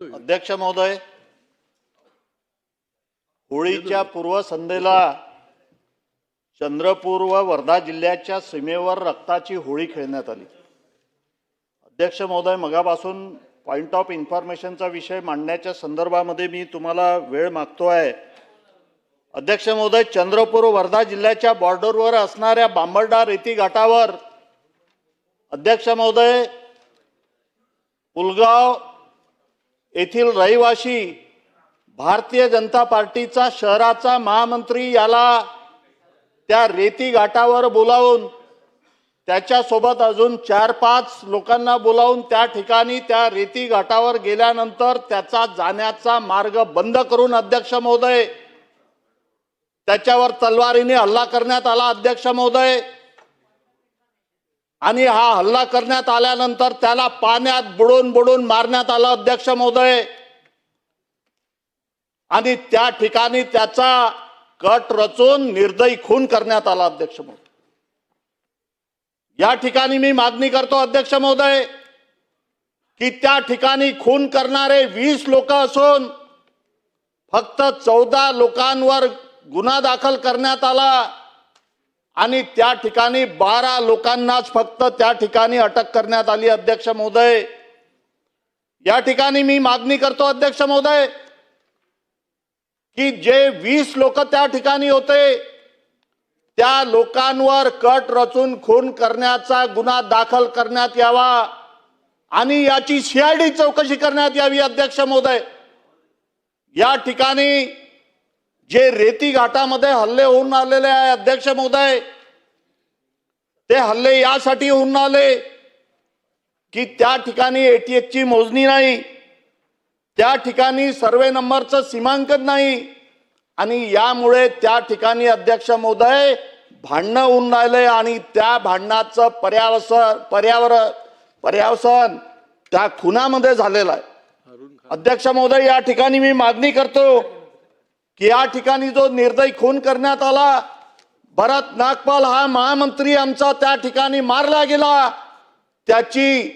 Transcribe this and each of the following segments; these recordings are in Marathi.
अध्यक्ष महोदय, होळीच्या पूर्वसंध्येला चंद्रपूर व वर्धा जिल्ह्याच्या सीमेवर रक्ताची होळी खेळण्यात आली। अध्यक्ष महोदय, मगापासून पॉइंट ऑफ इन्फॉर्मेशनचा विषय मांडण्याच्या संदर्भामध्ये मी तुम्हाला वेळ मागतोय। अध्यक्ष महोदय, चंद्रपूर वर्धा जिल्ह्याच्या बॉर्डरवर असणाऱ्या बांबर्डा रेती घाटावर अध्यक्ष महोदय पुलगाव येथील रहिवासी भारतीय जनता पार्टीचा शहराचा महामंत्री याला त्या रेती घाटावर बोलावून त्याच्यासोबत अजून 4-5 लोकांना बोलावून त्या ठिकाणी त्या रेती घाटावर गेल्यानंतर त्याचा जाण्याचा मार्ग बंद करून अध्यक्ष महोदय त्याच्यावर तलवारीने हल्ला करण्यात आला। अध्यक्ष महोदय, आणि हा हल्ला करण्यात आल्यानंतर त्याला पाण्यात बुडून मारण्यात आला। अध्यक्ष महोदय, आणि त्या ठिकाणी त्याचा कट रचून निर्दयी खून करण्यात आला। अध्यक्ष महोदय, या ठिकाणी मी मागणी करतो अध्यक्ष महोदय की त्या ठिकाणी खून करणारे 20 लोक असून फक्त 14 लोकांवर गुन्हा दाखल करण्यात आला आणि त्या ठिकाणी 12 लोकांनाच फक्त त्या ठिकाणी अटक करण्यात आली। अध्यक्ष महोदय, या ठिकाणी मी मागणी करतो अध्यक्ष महोदय की जे 20 लोक त्या ठिकाणी होते त्या लोकांवर कट रचून खून करण्याचा गुन्हा दाखल करण्यात यावा आणि याची सीआयडी चौकशी करण्यात यावी। अध्यक्ष महोदय, या ठिकाणी जे रेती घाटामध्ये हल्ले होऊन आलेले आहे अध्यक्ष महोदय, ते हल्ले यासाठी होऊन आले की त्या ठिकाणी ATH ची मोजणी नाही, त्या ठिकाणी सर्वे नंबरचं सीमांकन नाही आणि यामुळे त्या ठिकाणी अध्यक्ष महोदय भांडणं होऊन राहिले आणि त्या भांडणाचं पर्यावसन त्या खुनामध्ये झालेलं आहे। अध्यक्ष महोदय, या ठिकाणी मी मागणी करतो की या ठिकाणी जो निर्दयी खून करण्यात आला, भरत नागपाल हा महामंत्री आमचा त्या ठिकाणी मारला गेला, त्याची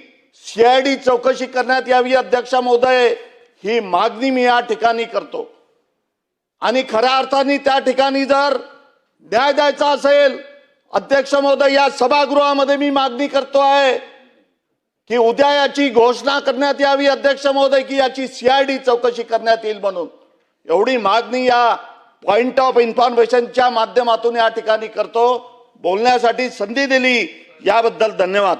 सीआयडी चौकशी करण्यात यावी। अध्यक्ष महोदय, ही मागणी मी या ठिकाणी करतो आणि खऱ्या अर्थाने त्या ठिकाणी जर न्याय द्यायचा असेल अध्यक्ष महोदय, या सभागृहामध्ये मी मागणी करतो आहे की उद्या याची घोषणा करण्यात यावी अध्यक्ष महोदय की याची सीआयडी चौकशी करण्यात येईल म्हणून। एवढी मागणी या पॉइंट ऑफ इन्फॉर्मेशनच्या माध्यमातून या ठिकाणी करतो। बोलण्यासाठी संधी दिली याबद्दल धन्यवाद।